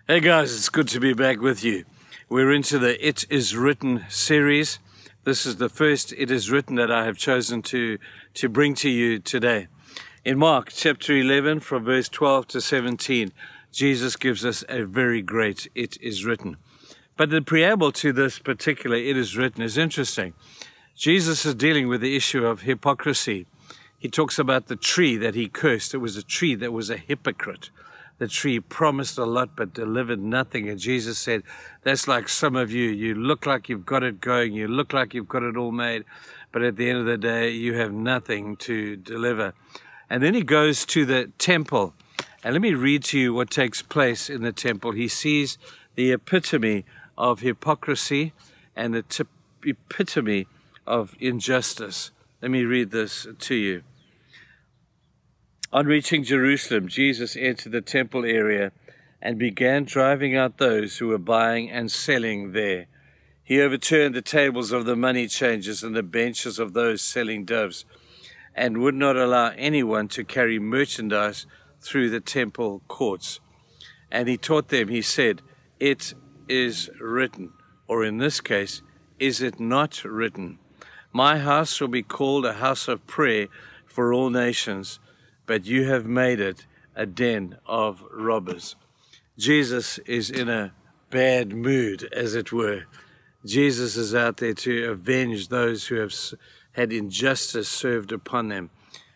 Hey guys, it's good to be back with you. We're into the It Is Written series. This is the first It Is Written that I have chosen to bring to you today. In Mark chapter 11 from verse 12 to 17, Jesus gives us a very great It Is Written. But the preamble to this particular It Is Written is interesting. Jesus is dealing with the issue of hypocrisy. He talks about the tree that he cursed. It was a tree that was a hypocrite. The tree promised a lot but delivered nothing. And Jesus said, that's like some of you. You look like you've got it going. You look like you've got it all made. But at the end of the day, you have nothing to deliver. And then he goes to the temple. And let me read to you what takes place in the temple. He sees the epitome of hypocrisy and the epitome of injustice. Let me read this to you. On reaching Jerusalem, Jesus entered the temple area and began driving out those who were buying and selling there. He overturned the tables of the money changers and the benches of those selling doves, and would not allow anyone to carry merchandise through the temple courts. And he taught them, he said, "It is written," or in this case, "Is it not written? My house shall be called a house of prayer for all nations, but you have made it a den of robbers." Jesus is in a bad mood, as it were. Jesus is out there to avenge those who have had injustice served upon them,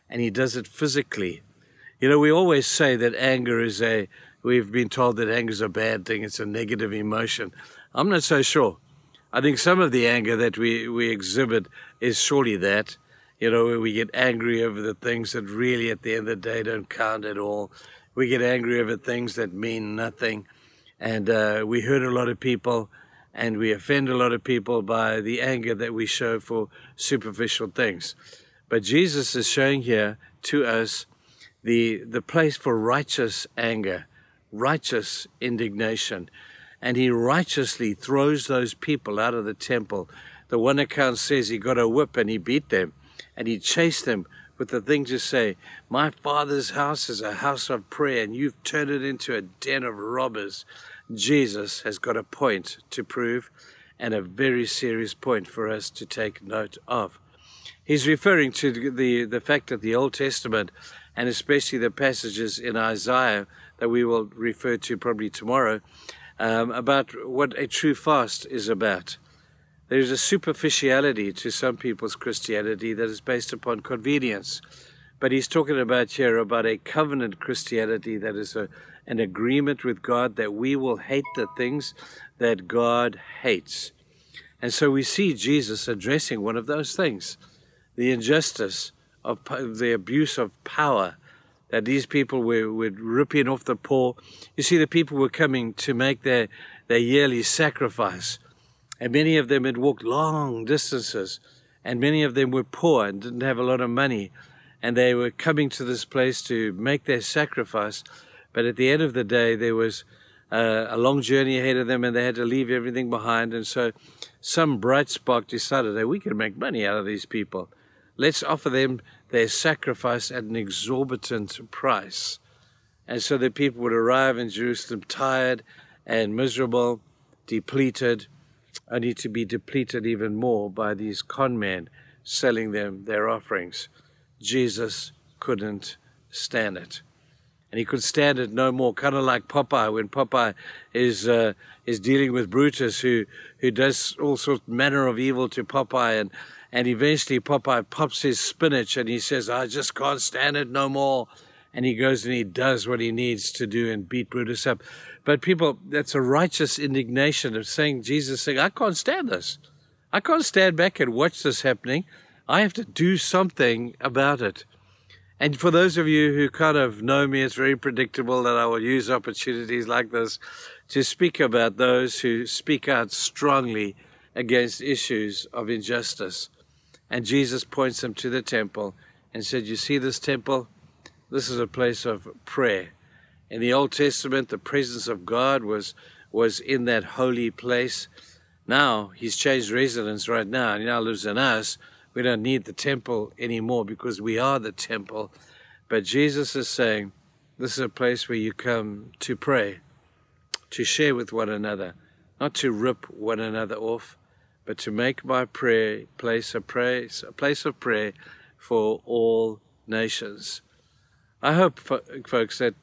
and he does it physically. You know, we always say that anger is we've been told that anger is a bad thing, it's a negative emotion. I'm not so sure. I think some of the anger that we exhibit is surely that. You know, where we get angry over the things that really at the end of the day don't count at all. We get angry over things that mean nothing. And we hurt a lot of people and we offend a lot of people by the anger that we show for superficial things. But Jesus is showing here to us the place for righteous anger, righteous indignation. And he righteously throws those people out of the temple. The one account says he got a whip and he beat them. And he chased them with the thing to say, "My Father's house is a house of prayer, and you've turned it into a den of robbers." Jesus has got a point to prove, and a very serious point for us to take note of. He's referring to the fact that the Old Testament, and especially the passages in Isaiah that we will refer to probably tomorrow, about what a true fast is about. There's a superficiality to some people's Christianity that is based upon convenience. But he's talking about here about a covenant Christianity that is an agreement with God that we will hate the things that God hates. And so we see Jesus addressing one of those things, the injustice of the abuse of power, that these people were ripping off the poor. You see, the people were coming to make their yearly sacrifice. And many of them had walked long distances, and many of them were poor and didn't have a lot of money, and they were coming to this place to make their sacrifice. But at the end of the day, there was a long journey ahead of them, and they had to leave everything behind. And so some bright spark decided that we can make money out of these people. Let's offer them their sacrifice at an exorbitant price. And so the people would arrive in Jerusalem tired and miserable, depleted, only to be depleted even more by these con men selling them their offerings. Jesus couldn't stand it. And he could stand it no more, kind of like Popeye, when Popeye is dealing with Brutus, who does all sorts manner of evil to Popeye, and eventually Popeye pops his spinach and he says, "I just can't stand it no more." And he goes and he does what he needs to do and beat Brutus up. But people, that's a righteous indignation of saying, Jesus saying, "I can't stand this. I can't stand back and watch this happening. I have to do something about it." And for those of you who kind of know me, it's very predictable that I will use opportunities like this to speak about those who speak out strongly against issues of injustice. And Jesus points them to the temple and said, "You see this temple? This is a place of prayer." In the Old Testament, the presence of God was in that holy place. Now, he's changed residence right now, and he now lives in us. We don't need the temple anymore because we are the temple. But Jesus is saying, this is a place where you come to pray. to share with one another, not to rip one another off, but to make my prayer place a place of prayer for all nations. I hope, folks, that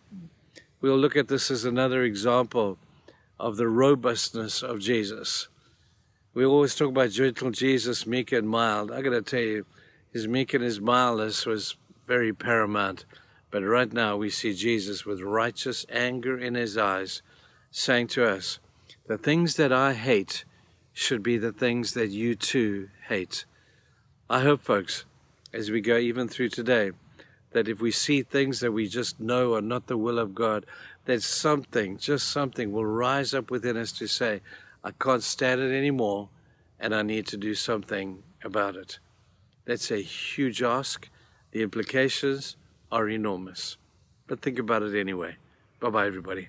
we'll look at this as another example of the robustness of Jesus. We always talk about gentle Jesus, meek and mild. I got to tell you, his meek and his mildness was very paramount. But right now we see Jesus with righteous anger in his eyes, saying to us, the things that I hate should be the things that you too hate. I hope, folks, as we go even through today, that if we see things that we just know are not the will of God, that something, just something, will rise up within us to say, I can't stand it anymore, and I need to do something about it. That's a huge ask. The implications are enormous. But think about it anyway. Bye-bye, everybody.